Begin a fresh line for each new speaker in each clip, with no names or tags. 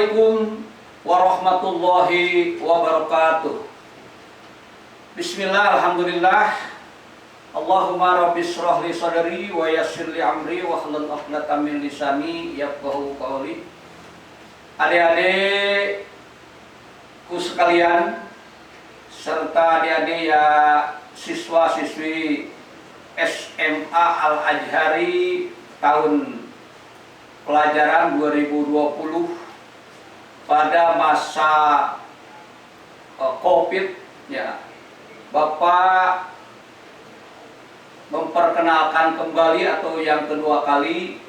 Assalamualaikum warahmatullahi wabarakatuh. Bismillah, alhamdulillah. Allahumma rabbi shrah li sadri wa yassir li amri wa hlul 'uqdatam min lisani yafqahu qawli. Adik-adikku sekalian, serta adik-adik ya siswa-siswi SMA Al-Azhari tahun pelajaran 2020 pada masa COVID ya. Bapak memperkenalkan kembali atau yang kedua kali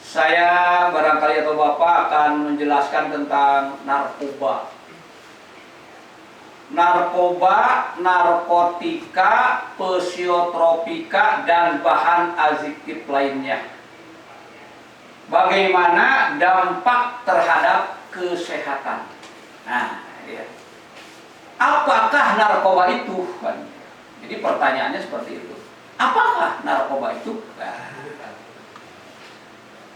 saya barangkali atau Bapak akan menjelaskan tentang narkoba. Narkoba, narkotika, psikotropika dan bahan adiktif lainnya. Bagaimana dampak terhadap kesehatan? Nah, ya. Apakah narkoba itu? Jadi pertanyaannya seperti itu. Apakah narkoba itu?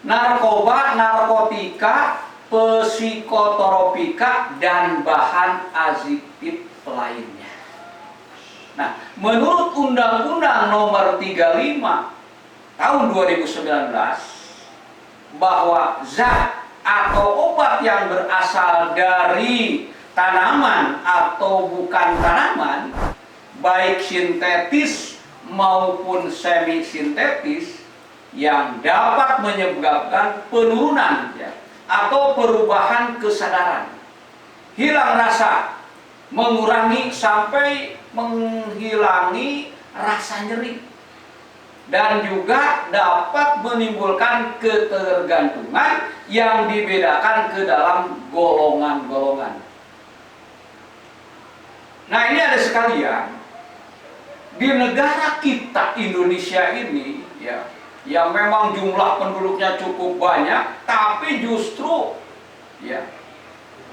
Narkoba, narkotika, psikotropika dan bahan adiktif lainnya. Nah, menurut Undang-Undang Nomor 35 tahun 2019 bahwa zat atau obat yang berasal dari tanaman atau bukan tanaman, baik sintetis maupun semi sintetis, yang dapat menyebabkan penurunan ya, atau perubahan kesadaran, hilang rasa, mengurangi sampai menghilangi rasa nyeri, dan juga dapat menimbulkan ketergantungan yang dibedakan ke dalam golongan-golongan. Nah, ini ada sekalian, di negara kita Indonesia ini ya, yang memang jumlah penduduknya cukup banyak, tapi justru ya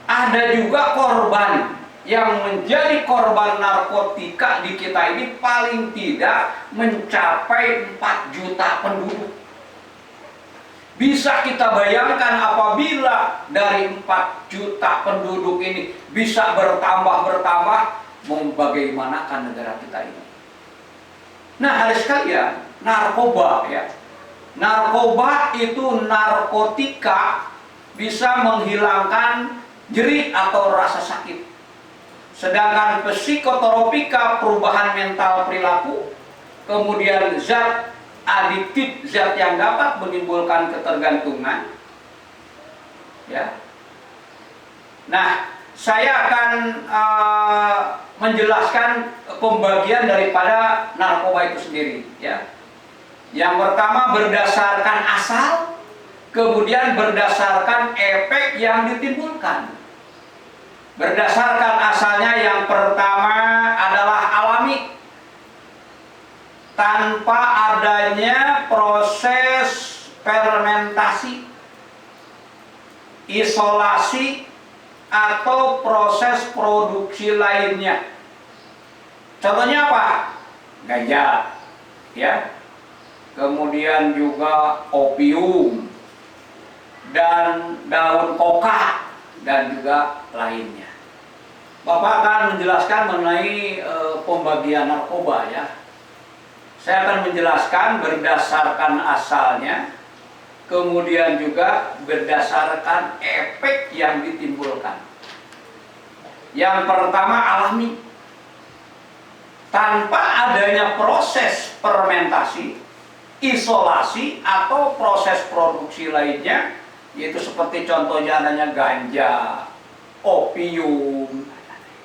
ada juga korban yang menjadi korban narkotika di kita ini paling tidak mencapai 4 juta penduduk. Bisa kita bayangkan apabila dari 4 juta penduduk ini bisa bertambah, mau bagaimanakan negara kita ini. Nah, hari sekalian, narkoba ya. Narkoba itu narkotika, bisa menghilangkan nyeri atau rasa sakit. Sedangkan psikotropika perubahan mental perilaku, kemudian zat adiktif, zat yang dapat menimbulkan ketergantungan. Ya. Nah, saya akan menjelaskan pembagian daripada narkoba itu sendiri. Ya. Yang pertama berdasarkan asal, kemudian berdasarkan efek yang ditimbulkan. Berdasarkan asalnya, yang pertama adalah alami, tanpa adanya proses fermentasi, isolasi, atau proses produksi lainnya. Contohnya apa? Ganja, ya. Kemudian juga opium dan daun koka dan juga lainnya. Bapak akan menjelaskan mengenai pembagian narkoba ya. Saya akan menjelaskan berdasarkan asalnya, kemudian juga berdasarkan efek yang ditimbulkan. Yang pertama alami, tanpa adanya proses fermentasi, isolasi, atau proses produksi lainnya, yaitu seperti contohnya adanya ganja, opium,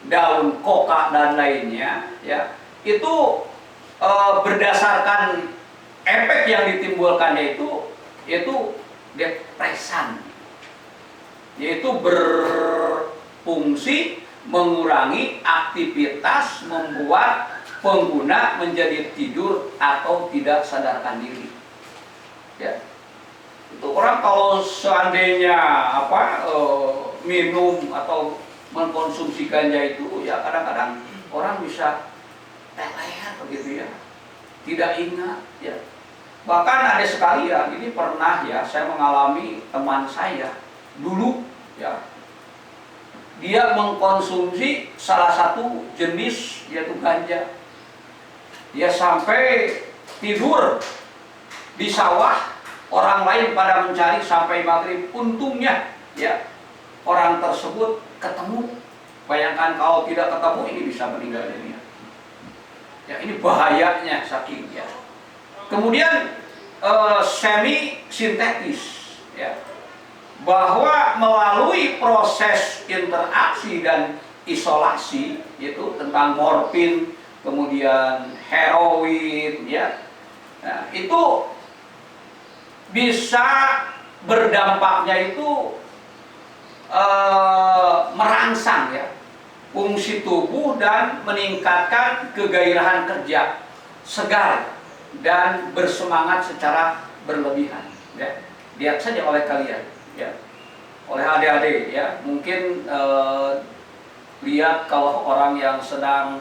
daun koka dan lainnya ya, itu berdasarkan efek yang ditimbulkannya itu depresan, yaitu berfungsi mengurangi aktivitas, membuat pengguna menjadi tidur atau tidak sadarkan diri ya. Itu orang kalau seandainya minum atau mengkonsumsi ganja itu ya, kadang-kadang orang bisa teler begitu ya, tidak ingat ya. Bahkan ada sekalian, ini pernah ya, saya mengalami teman saya dulu ya, dia mengkonsumsi salah satu jenis yaitu ganja. Dia sampai tidur di sawah, orang lain pada mencari sampai maghrib. Untungnya ya orang tersebut ketemu. Bayangkan kalau tidak ketemu, ini bisa meninggal dunia. Ya, ini bahayanya saking ya. Kemudian semi sintetis ya, bahwa melalui proses interaksi dan isolasi itu tentang morfin, kemudian heroin ya, nah, itu bisa berdampaknya itu merangsang ya fungsi tubuh dan meningkatkan kegairahan kerja, segar dan bersemangat secara berlebihan ya. Lihat saja oleh kalian ya, oleh adik-adik ya, mungkin lihat kalau orang yang sedang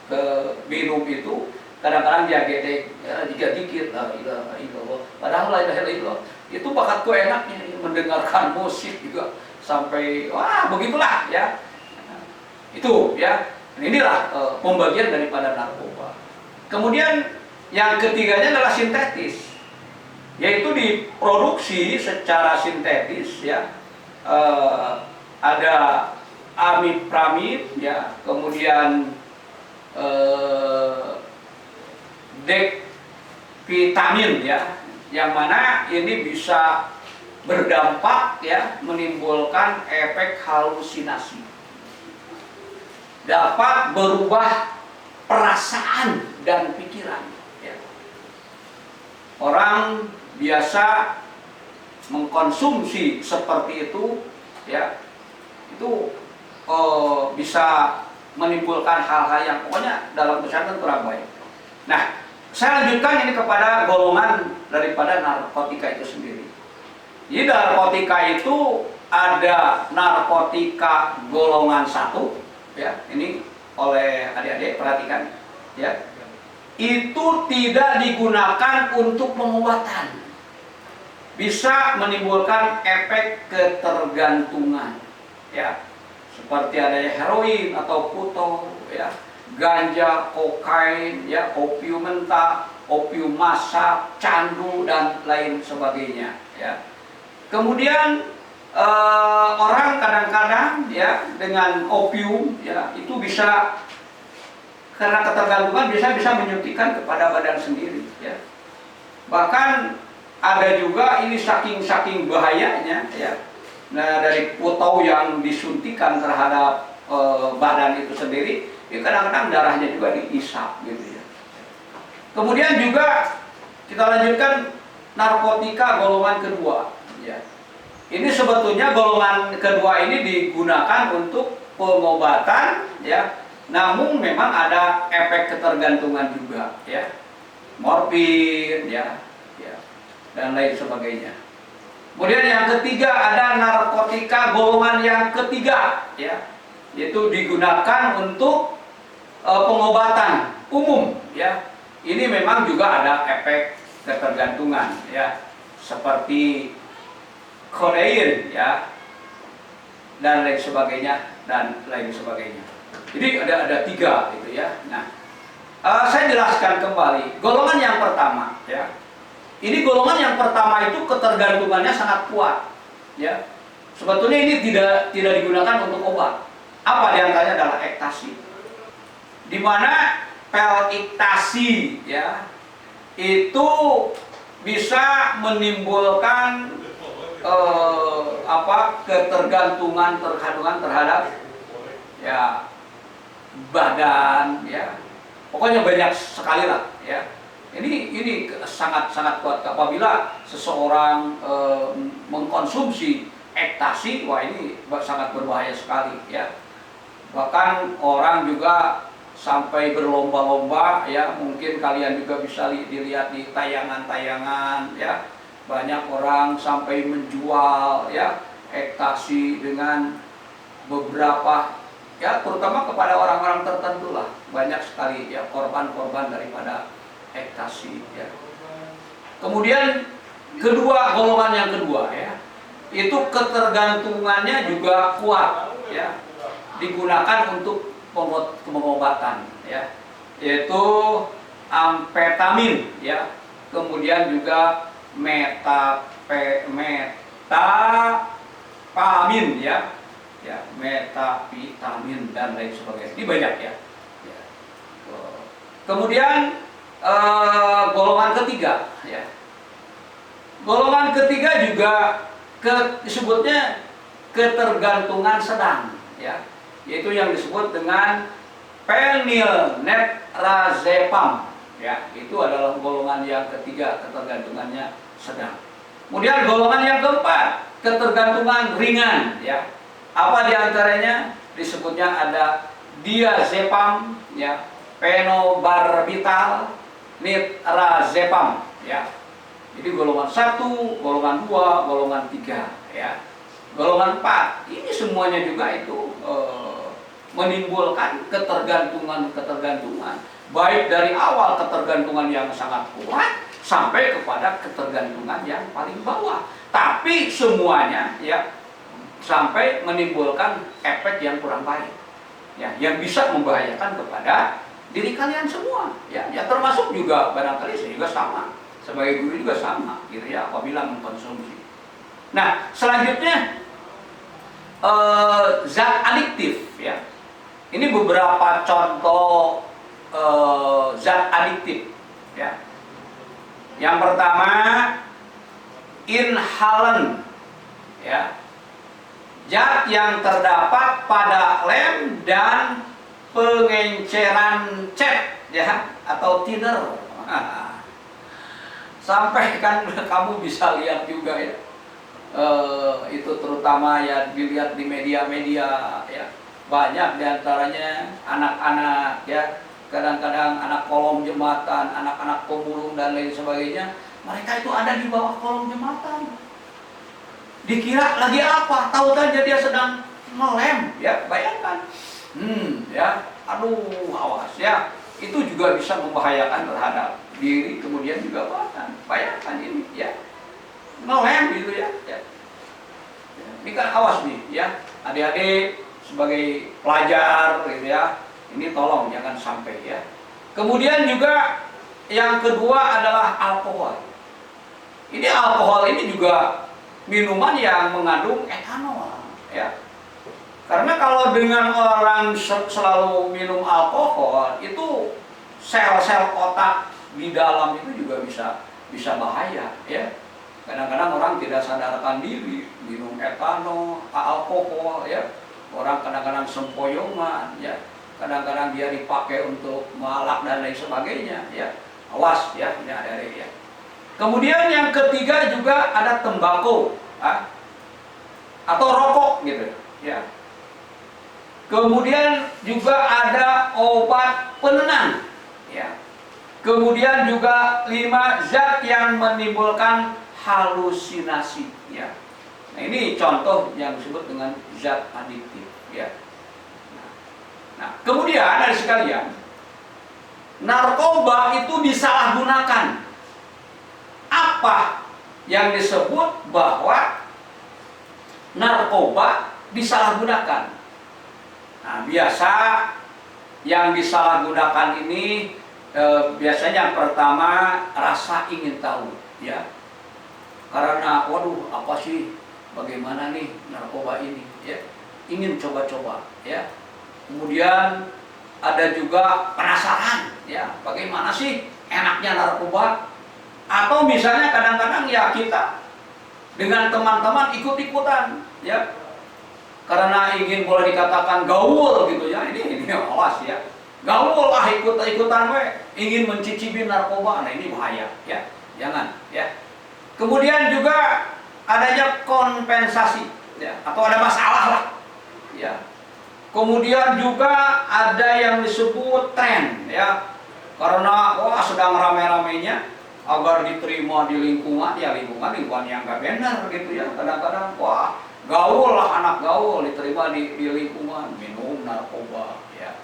ke minum itu kadang-kadang dia gede ya, jika dikit la ilaha illallah, padahal la ilaha illallah itu bakatku enaknya mendengarkan musik juga sampai wah begitulah ya. Itu ya, inilah pembagian daripada narkoba. Kemudian yang ketiganya adalah sintetis, yaitu diproduksi secara sintetis ya, ada amipramid ya, kemudian dekvitamin ya, yang mana ini bisa berdampak ya, menimbulkan efek halusinasi, dapat berubah perasaan dan pikiran ya. Orang biasa mengkonsumsi seperti itu ya, itu bisa menimbulkan hal-hal yang pokoknya dalam kesehatan kurang baik. Nah, saya lanjutkan ini kepada golongan daripada narkotika itu sendiri. Jadi narkotika itu ada narkotika golongan 1 ya, ini oleh adik-adik perhatikan ya. Itu tidak digunakan untuk pengobatan. Bisa menimbulkan efek ketergantungan ya. Seperti adanya heroin atau putau ya, ganja, kokain ya, opium mentah, opium masak, candu dan lain sebagainya ya. Kemudian orang kadang-kadang ya dengan opium ya itu bisa karena ketergantungan bisa menyuntikkan kepada badan sendiri ya. Bahkan ada juga ini saking bahayanya ya. Nah, dari putau yang disuntikan terhadap badan itu sendiri, ya kadang-kadang darahnya juga diisap gitu ya. Kemudian juga kita lanjutkan narkotika golongan kedua ya. Ini sebetulnya golongan kedua ini digunakan untuk pengobatan ya, namun memang ada efek ketergantungan juga ya, morfin ya, dan lain sebagainya. Kemudian yang ketiga ada narkotika golongan yang ketiga ya, yaitu digunakan untuk pengobatan umum ya. Ini memang juga ada efek ketergantungan ya, seperti kodein ya, dan lain sebagainya Jadi ada 3 gitu ya. Nah, saya jelaskan kembali golongan yang pertama ya. Ini golongan yang pertama itu ketergantungannya sangat kuat ya. Sebetulnya ini tidak digunakan untuk obat. Apa diantaranya adalah ekstasi, di mana pil ekstasi ya itu bisa menimbulkan ketergantungan terhadap ya badan ya, pokoknya banyak sekali lah ya. Ini sangat kuat apabila seseorang mengkonsumsi ekstasi, wah ini sangat berbahaya sekali ya. Bahkan orang juga sampai berlomba-lomba ya, mungkin kalian juga bisa dilihat di tayangan-tayangan ya. Banyak orang sampai menjual ya ekstasi dengan beberapa ya, terutama kepada orang-orang tertentu lah, banyak sekali ya korban-korban daripada ekstasi ya. Kemudian golongan yang kedua ya, itu ketergantungannya juga kuat, ya, digunakan untuk pengobatan, ya, yaitu amfetamin, ya, kemudian juga metapentamin, ya, metavitamin dan lain sebagainya. Ini banyak, ya. Kemudian golongan ketiga, ya. Golongan ketiga juga disebutnya ketergantungan sedang, ya, yaitu yang disebut dengan phenylnetrazepam, ya, itu adalah golongan yang ketiga, ketergantungannya sedang. Kemudian golongan yang keempat, ketergantungan ringan, ya. Apa diantaranya? Disebutnya ada diazepam, ya, phenobarbital, nitrazepam, ya. Jadi golongan 1, golongan 2, golongan 3, ya. Golongan 4, ini semuanya juga itu menimbulkan ketergantungan, baik dari awal ketergantungan yang sangat kuat sampai kepada ketergantungan yang paling bawah. Tapi semuanya, ya, sampai menimbulkan efek yang kurang baik, ya, yang bisa membahayakan kepada diri kalian semua, ya, termasuk juga barangkali saya juga sama. Sebagai guru juga sama, gitu ya, apabila mengkonsumsi. Nah, selanjutnya zat adiktif, ya. Ini beberapa contoh zat adiktif, ya. Yang pertama, inhalan, ya, zat yang terdapat pada lem dan pengenceran cat, ya, atau thinner. Sampai kan kamu bisa lihat juga, ya, itu terutama ya dilihat di media-media, ya, banyak diantaranya anak-anak, ya, kadang-kadang anak kolong jembatan, anak-anak pemulung dan lain sebagainya, mereka itu ada di bawah kolong jembatan, dikira lagi apa, tahu saja dia sedang melem, ya, bayangkan, ya, aduh, awas, ya, itu juga bisa membahayakan terhadap diri, kemudian juga badan. Bayangkan ini, ya, ngelem gitu, ya. Ini kan awas nih, ya, adik-adik sebagai pelajar, gitu ya. Ini tolong jangan sampai, ya. Kemudian juga yang kedua adalah alkohol. Ini alkohol ini juga minuman yang mengandung etanol, ya. Karena kalau dengan orang selalu minum alkohol, itu sel-sel otak di dalam itu juga bisa bahaya, ya. Kadang-kadang orang tidak sadarkan diri minum etanol, alkohol, ya. Orang kadang-kadang sempoyongan, ya. Kadang-kadang dia dipakai untuk malak dan lain sebagainya, ya. Awas, ya, ini ada, ya. Kemudian yang ketiga juga ada tembakau, atau rokok, gitu, ya. Kemudian juga ada obat penenang, ya. Kemudian juga 5 zat yang menimbulkan halusinasi, ya. Nah, ini contoh yang disebut dengan zat adiktif, ya. Nah, kemudian dari sekalian, narkoba itu disalahgunakan. Apa yang disebut bahwa narkoba disalahgunakan? Nah, biasa yang disalahgunakan ini biasanya yang pertama rasa ingin tahu, ya. Karena waduh, apa sih, bagaimana nih narkoba ini, ya. Ingin coba-coba, ya. Kemudian ada juga penasaran, ya, bagaimana sih enaknya narkoba. Atau misalnya kadang-kadang ya kita dengan teman-teman ikut-ikutan, ya. Karena ingin boleh dikatakan gaul gitu, ya. Ini awas, ya. Gaul lah, ikut-ikutan we, ingin mencicipi narkoba. Nah, ini bahaya, ya. Jangan, ya. Kemudian juga adanya kompensasi, ya, atau ada masalah lah, ya. Kemudian juga ada yang disebut tren, ya. Karena wah sedang rame-ramenya agar diterima di lingkungan, ya, lingkungan yang gak benar gitu, ya. Kadang-kadang wah gaul lah, anak gaul diterima di lingkungan minum narkoba, ya.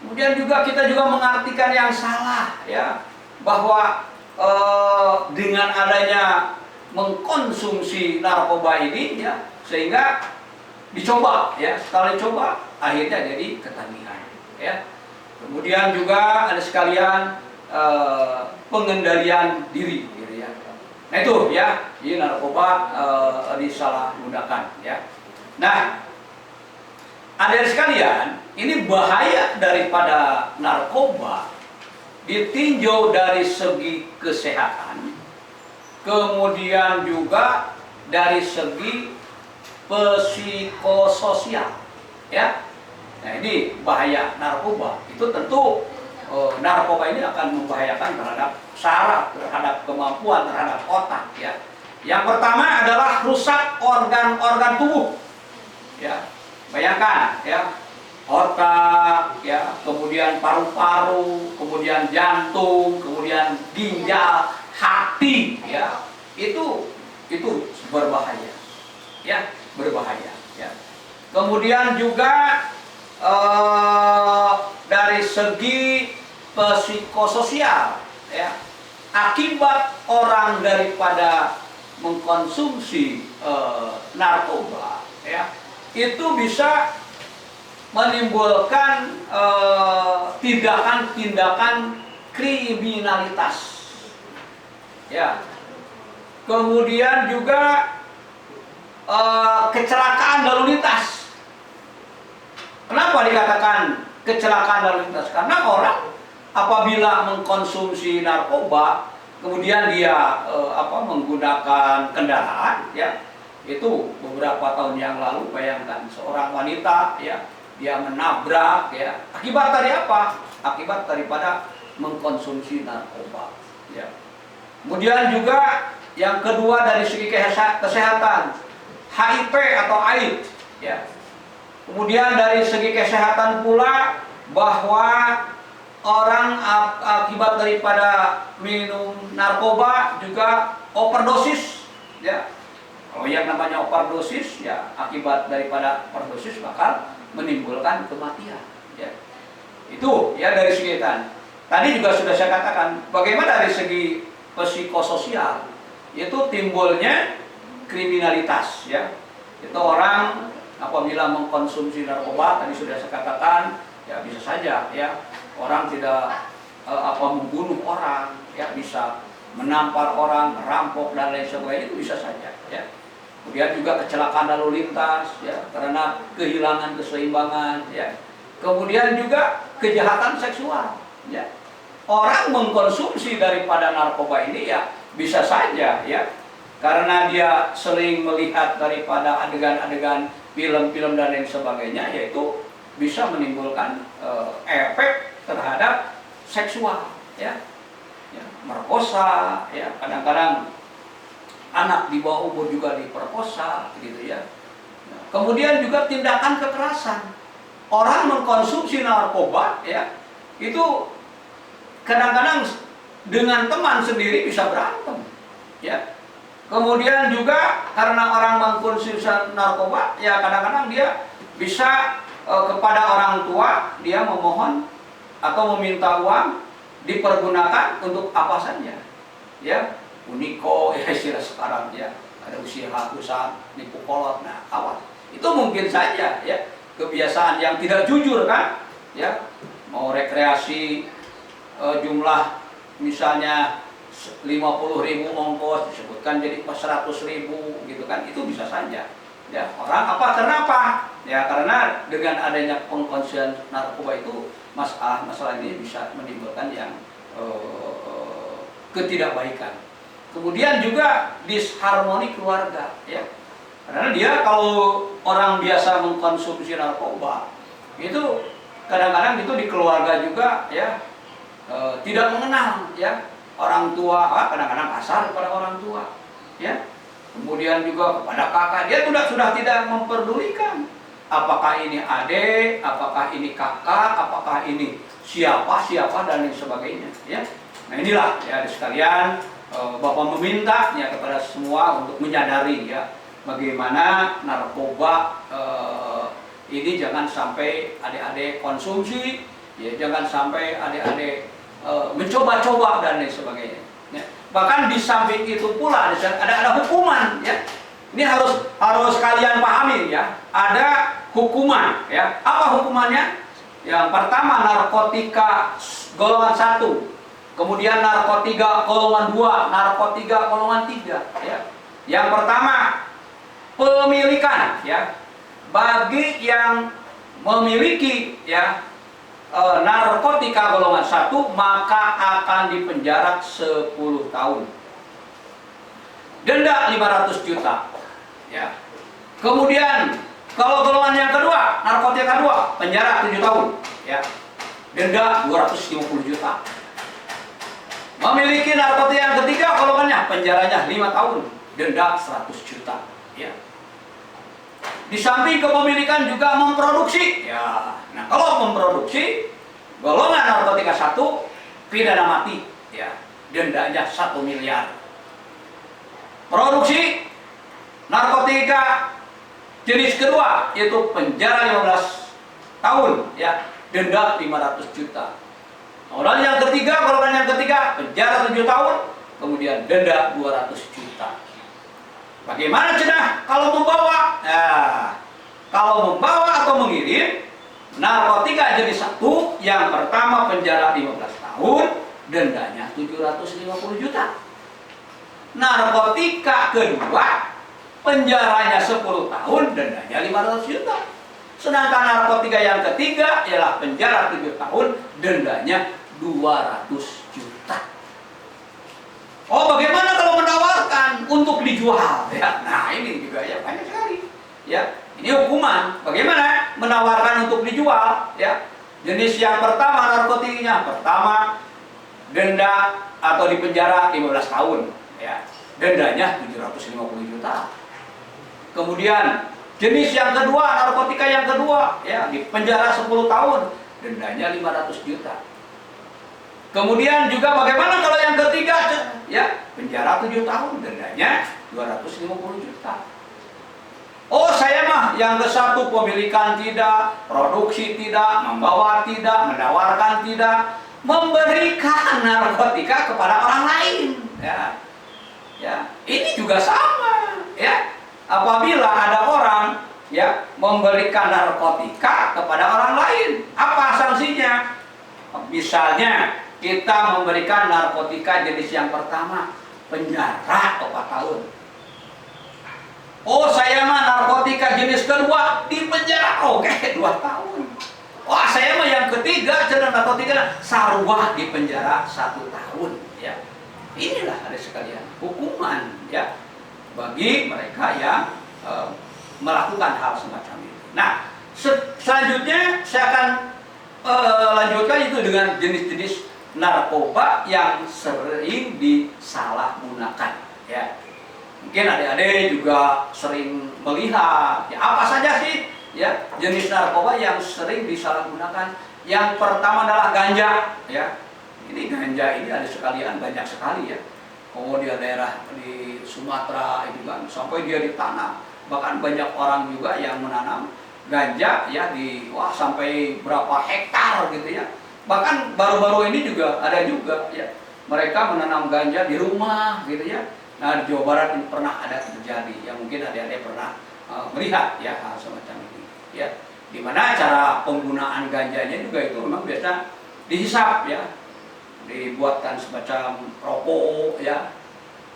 Kemudian juga kita juga mengartikan yang salah, ya, bahwa dengan adanya mengkonsumsi narkoba ini, ya, sehingga dicoba, ya, setelah dicoba akhirnya jadi ketagihan, ya. Kemudian juga ada sekalian pengendalian diri, gitu ya. Nah itu, ya, ini narkoba disalahgunakan, ya. Nah, adik sekalian, ini bahaya daripada narkoba ditinjau dari segi kesehatan, kemudian juga dari segi psikososial, ya. Nah ini bahaya narkoba. Itu tentu narkoba ini akan membahayakan terhadap saraf, terhadap kemampuan, terhadap otak, ya. Yang pertama adalah rusak organ-organ tubuh, ya. Bayangkan, ya, otak, ya, kemudian paru-paru, kemudian jantung, kemudian ginjal, hati, ya, itu berbahaya, ya, berbahaya, ya. Kemudian juga dari segi psikososial, ya, akibat orang daripada mengkonsumsi narkoba, ya, itu bisa menimbulkan tindakan-tindakan kriminalitas, ya. Kemudian juga kecelakaan lalu lintas. Kenapa dikatakan kecelakaan lalu lintas? Karena orang apabila mengkonsumsi narkoba, kemudian dia menggunakan kendaraan, ya, itu beberapa tahun yang lalu, bayangkan seorang wanita, ya, dia menabrak, ya, akibat dari apa? Akibat daripada mengkonsumsi narkoba, ya. Kemudian juga yang kedua dari segi kesehatan, HIV atau AIDS, ya. Kemudian dari segi kesehatan pula bahwa orang akibat daripada minum narkoba juga overdosis, ya. Kalau yang namanya overdosis, ya, akibat daripada overdosis bakal menimbulkan kematian, ya. Itu, ya, dari segi tadi juga sudah saya katakan bagaimana dari segi psikososial, itu timbulnya kriminalitas, ya. Itu orang apabila mengkonsumsi narkoba, tadi sudah saya katakan, ya, bisa saja, ya, orang tidak membunuh orang, ya, bisa menampar orang, merampok dan lain sebagainya, itu bisa saja, ya. Kemudian juga kecelakaan lalu lintas, ya, karena kehilangan keseimbangan, ya. Kemudian juga kejahatan seksual, ya. Orang mengkonsumsi daripada narkoba ini, ya, bisa saja, ya, karena dia sering melihat daripada adegan-adegan film-film dan lain sebagainya, yaitu bisa menimbulkan efek terhadap seksual, ya, ya, merkosa, ya, kadang-kadang anak di bawah umur juga diperkosa, gitu, ya. Kemudian juga tindakan kekerasan. Orang mengkonsumsi narkoba, ya, itu kadang-kadang dengan teman sendiri bisa berantem, ya. Kemudian juga karena orang mengkonsumsi narkoba, ya, kadang-kadang dia bisa kepada orang tua dia memohon atau meminta uang dipergunakan untuk apa saja, ya, uniko, ya, istilah sekarang, ya, ada usia hakusan, nipu kolot. Nah, awas, itu mungkin saja, ya, kebiasaan yang tidak jujur, kan, ya, mau rekreasi jumlah misalnya 50.000 ongkos disebutkan jadi 100.000, gitu kan, itu bisa saja, ya. Orang kenapa? Ya, karena dengan adanya pengkonsumsian narkoba itu masalah ini bisa menimbulkan yang ketidakbaikan. Kemudian juga disharmoni keluarga, ya. Karena dia kalau orang biasa mengkonsumsi narkoba, itu kadang-kadang itu di keluarga juga, ya, tidak mengenal, ya, orang tua, kadang-kadang kasar kepada orang tua, ya. Kemudian juga kepada kakak, dia sudah tidak memperdulikan apakah ini adik, apakah ini kakak, apakah ini siapa dan lain sebagainya, ya. Nah inilah, ya, sekalian, Bapak meminta, ya, kepada semua untuk menyadari, ya, bagaimana narkoba ini jangan sampai adik-adik konsumsi, ya, jangan sampai adik-adik mencoba-coba dan lain sebagainya, ya. Bahkan di samping itu pula ada hukuman, ya. Ini harus kalian pahami, ya. Ada hukuman, ya. Apa hukumannya? Yang pertama narkotika golongan 1, kemudian narkotika golongan 2, narkotika golongan 3, ya. Yang pertama pemilikan, ya. Bagi yang memiliki, ya, narkotika golongan 1, maka akan dipenjara 10 tahun. Denda 500 juta. Ya. Kemudian kalau golongan yang kedua, narkotika 2, penjara 7 tahun. Ya. Denda 250 juta. Memiliki narkotika yang ketiga, golongannya penjaranya 5 tahun. Denda 100 juta. Ya. Di samping kepemilikan juga memproduksi. Ya. Nah, kalau memproduksi golongan narkotika 1, pidana mati. Ya. Dendanya 1 miliar. Produksi narkotika jenis kedua yaitu penjara 15 tahun. Ya. Denda 500 juta. Kemudian yang ketiga, golongan yang ketiga, penjara 7 tahun. Kemudian denda 200 juta. Bagaimana cenah kalau membawa? Nah, kalau membawa atau mengirim narkotika jenis 1, yang pertama penjara 15 tahun, dendanya 750 juta. Narkotika kedua, penjaranya 10 tahun, dendanya 500 juta. Sedangkan narkotika yang ketiga ialah penjara 7 tahun, dendanya 200 juta. Oh, bagaimana kalau menawarkan untuk dijual? Ya, nah ini juga ya banyak sekali. Ya, ini hukuman. Bagaimana menawarkan untuk dijual? Ya, jenis yang pertama narkotikanya pertama denda atau dipenjara 15 tahun. Ya, dendanya 750 juta. Kemudian jenis yang kedua, narkotika yang kedua, ya, dipenjara 10 tahun, dendanya 500 juta. Kemudian juga bagaimana kalau yang ketiga, ya, penjara 7 tahun, dendanya 250 juta. Oh, saya mah yang ke 1 pemilikan tidak, produksi tidak, membawa tidak, menawarkan tidak, memberikan narkotika kepada orang lain. Ya, ya, ini juga sama. Ya, apabila ada orang, ya, memberikan narkotika kepada orang lain, apa sanksinya? Misalnya kita memberikan narkotika jenis yang pertama, penjara 4 tahun. Oh, saya mah narkotika jenis kedua dipenjara, oke, 2 tahun. Wah, saya mah yang ketiga jenis narkotika sarwa dipenjara 1 tahun. Ya, inilah ada sekalian hukuman, ya, bagi mereka yang melakukan hal semacam itu. Nah, selanjutnya saya akan lanjutkan itu dengan jenis-jenis narkoba yang sering disalahgunakan. Ya, mungkin adik-adik juga sering melihat, ya, apa saja sih, ya, jenis narkoba yang sering disalahgunakan. Yang pertama adalah ganja. Ya, ini ganja ini ada sekalian banyak sekali, ya. Oh, di daerah di Sumatera ini kan sampai dia ditanam. Bahkan banyak orang juga yang menanam ganja, ya, di sampai berapa hektar gitu, ya. Bahkan baru-baru ini juga ada juga, ya, mereka menanam ganja di rumah gitu, ya. Nah, di Jawa Barat ini pernah ada terjadi, ya, mungkin adik-adik pernah melihat, ya, hal semacam ini, ya. Dimana cara penggunaan ganjanya juga itu memang biasa dihisap, ya, dibuatkan semacam rokok, ya.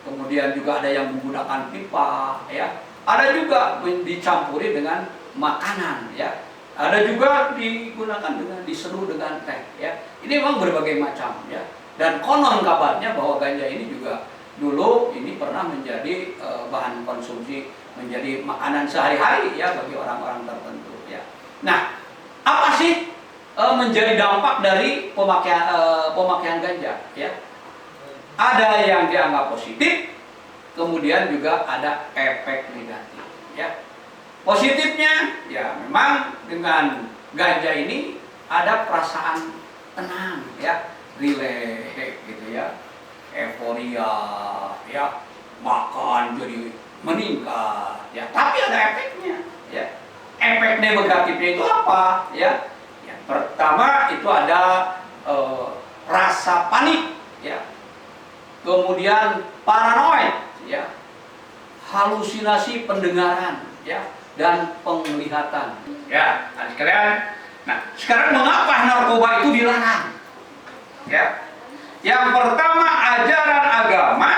Kemudian juga ada yang menggunakan pipa, ya. Ada juga dicampuri dengan makanan, ya. Ada juga digunakan dengan diseduh dengan teh, ya. Ini memang berbagai macam, ya. Dan konon kabarnya bahwa ganja ini juga dulu ini pernah menjadi bahan konsumsi, menjadi makanan sehari-hari, ya, bagi orang-orang tertentu, ya. Nah, apa sih menjadi dampak dari pemakaian ganja, ya? Ada yang dianggap positif, kemudian juga ada efek negatif, ya. Positifnya, ya, memang dengan ganja ini ada perasaan tenang, ya, rileks gitu, ya, euforia, ya, makan jadi meningkat, ya. Tapi ada efeknya, ya. Efek negatifnya itu apa, ya? Yang pertama itu ada rasa panik, ya. kemudian paranoid, ya, halusinasi pendengaran, ya, dan penglihatan. Ya, adik sekalian. Nah, sekarang mengapa narkoba itu dilarang? Ya, yang pertama, ajaran agama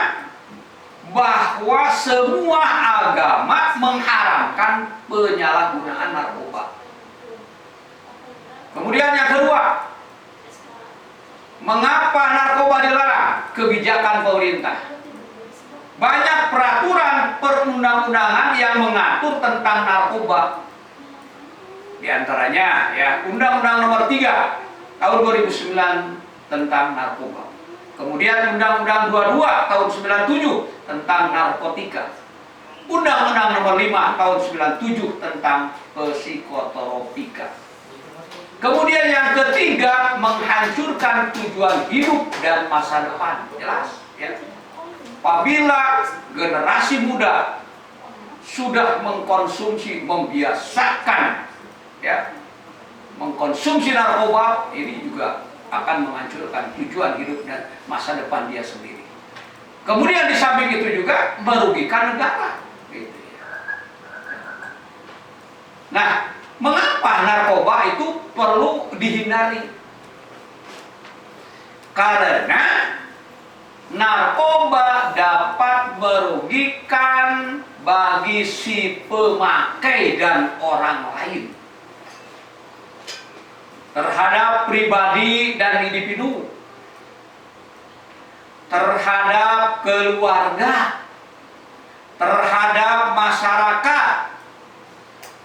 bahwa semua agama mengharamkan penyalahgunaan narkoba. Kemudian yang kedua, mengapa narkoba dilarang? Kebijakan pemerintah. Banyak peraturan perundang-undangan yang mengatur tentang narkoba. Di antaranya, ya, Undang-Undang Nomor 3 Tahun 2009 tentang narkoba. Kemudian Undang-Undang 22 Tahun 97 tentang narkotika. Undang-Undang Nomor 5 Tahun 97 tentang psikotropika. Kemudian yang ketiga, menghancurkan tujuan hidup dan masa depan. Jelas, ya. Apabila generasi muda sudah mengkonsumsi, membiasakan, ya, mengkonsumsi narkoba, ini juga akan menghancurkan tujuan hidup dan masa depan dia sendiri. Kemudian di samping itu juga merugikan negara. Gitu, ya. Nah, mengapa narkoba itu perlu dihindari? Karena narkoba dapat merugikan bagi si pemakai dan orang lain, terhadap pribadi dan individu, terhadap keluarga, terhadap masyarakat,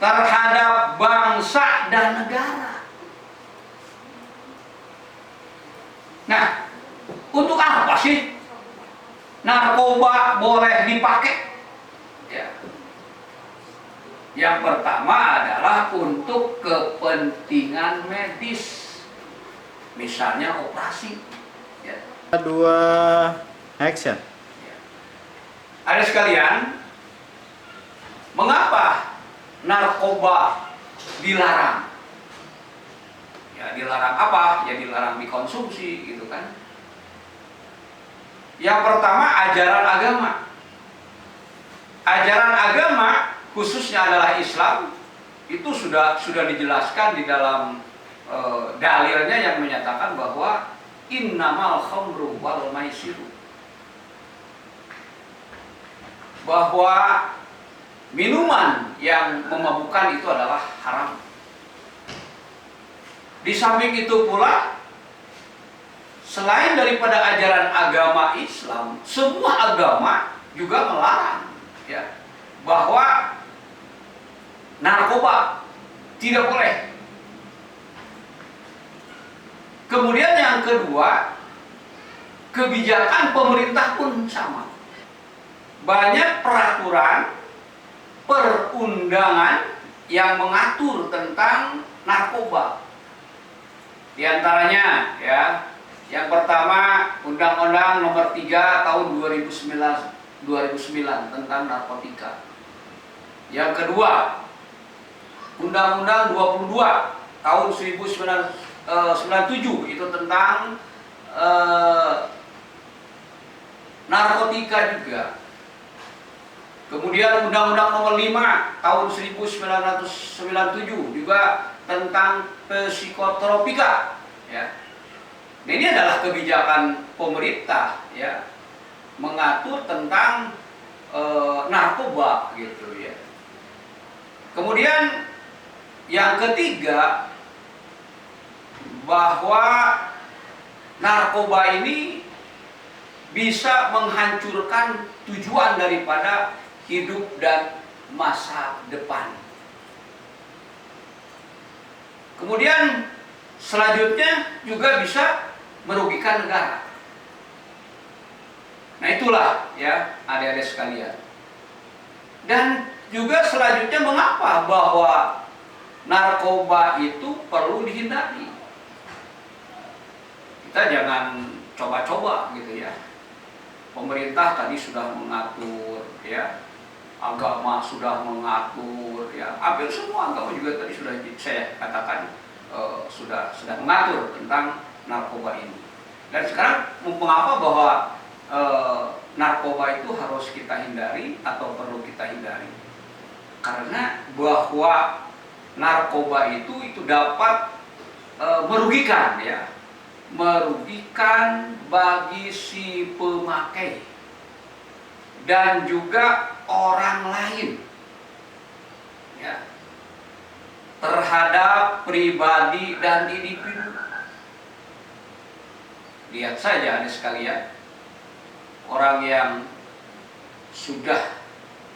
terhadap bangsa dan negara. Nah, untuk apa sih narkoba boleh dipakai? Ya. Yang pertama adalah untuk kepentingan medis, misalnya operasi. Ya.
Dua action.
Ya. Ada sekalian, mengapa narkoba dilarang? Ya, dilarang apa? Ya dilarang dikonsumsi, gitu kan. Yang pertama, ajaran agama. Ajaran agama khususnya adalah Islam, itu sudah dijelaskan di dalam dalilnya yang menyatakan bahwa innamal khamru wal maisiru, bahwa minuman yang memabukkan itu adalah haram. Di samping itu pula, selain daripada ajaran agama Islam, semua agama juga melarang, ya, bahwa narkoba tidak boleh. Kemudian yang kedua, kebijakan pemerintah pun sama. Banyak peraturan perundangan yang mengatur tentang narkoba. Di antaranya, ya, yang pertama, Undang-Undang Nomor 3 Tahun 2009 tentang narkotika. Yang kedua, Undang-Undang 22 Tahun 1997 itu tentang narkotika juga. Kemudian Undang-Undang Nomor 5 Tahun 1997 juga tentang psikotropika, ya. Nah, ini adalah kebijakan pemerintah, ya, mengatur tentang narkoba, gitu, ya. Kemudian yang ketiga, bahwa narkoba ini bisa menghancurkan tujuan daripada hidup dan masa depan. Kemudian selanjutnya juga bisa merugikan negara. Nah, itulah, ya, adik-adik sekalian. Dan juga selanjutnya, mengapa bahwa narkoba itu perlu dihindari? Kita jangan coba-coba, gitu, ya. Pemerintah tadi sudah mengatur, ya. Agama sudah mengatur, ya. Hampir semua agama juga tadi sudah saya katakan sudah mengatur tentang narkoba ini. Dan sekarang mengapa bahwa narkoba itu harus kita hindari atau perlu kita hindari? Karena bahwa narkoba itu dapat merugikan, ya, merugikan bagi si pemakai dan juga orang lain, ya, terhadap pribadi dan individu. Lihat saja adik sekalian, orang yang sudah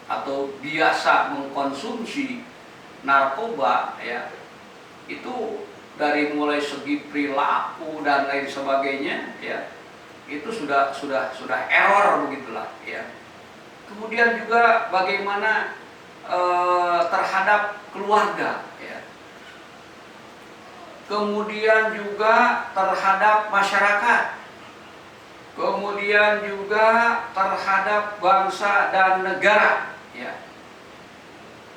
atau biasa mengkonsumsi narkoba, ya, itu dari mulai segi perilaku dan lain sebagainya, ya, itu sudah error begitulah, ya. Kemudian juga bagaimana terhadap keluarga, ya. Kemudian juga terhadap masyarakat. Kemudian juga terhadap bangsa dan negara, ya.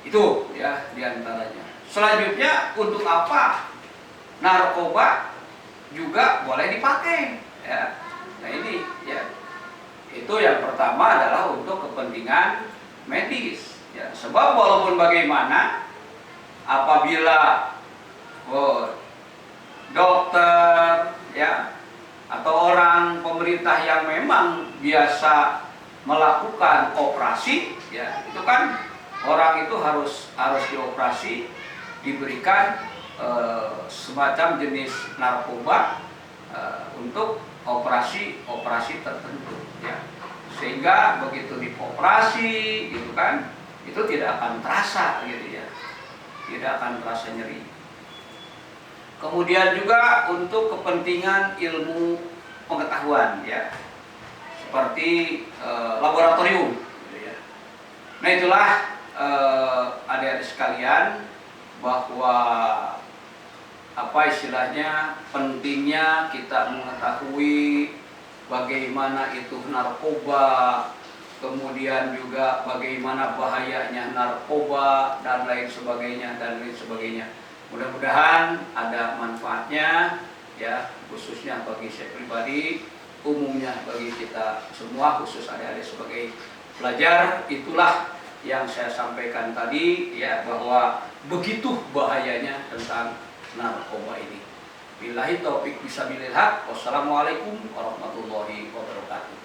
Itu, ya, diantaranya. Selanjutnya, untuk apa narkoba juga boleh dipakai, ya. Nah ini, ya, itu yang pertama adalah untuk kepentingan medis, ya. Sebab walaupun bagaimana, apabila dokter, ya, atau orang pemerintah yang memang biasa melakukan operasi, ya, itu kan orang itu harus dioperasi, diberikan semacam jenis narkoba untuk operasi tertentu, ya, sehingga begitu dioperasi, gitu kan, itu tidak akan terasa, gitu, ya, tidak akan terasa nyeri. Kemudian juga untuk kepentingan ilmu pengetahuan, ya, seperti laboratorium, gitu, ya. Nah itulah adik-adik sekalian, bahwa apa istilahnya, pentingnya kita mengetahui bagaimana itu narkoba, kemudian juga bagaimana bahayanya narkoba dan lain sebagainya dan lain sebagainya. Mudah-mudahan ada manfaatnya, ya, khususnya bagi saya pribadi, umumnya bagi kita semua, khusus adik-adik sebagai pelajar. Itulah yang saya sampaikan tadi, ya, bahwa begitu bahayanya tentang narkoba ini. Billahi taufik, bisa haq. Wassalamualaikum warahmatullahi wabarakatuh.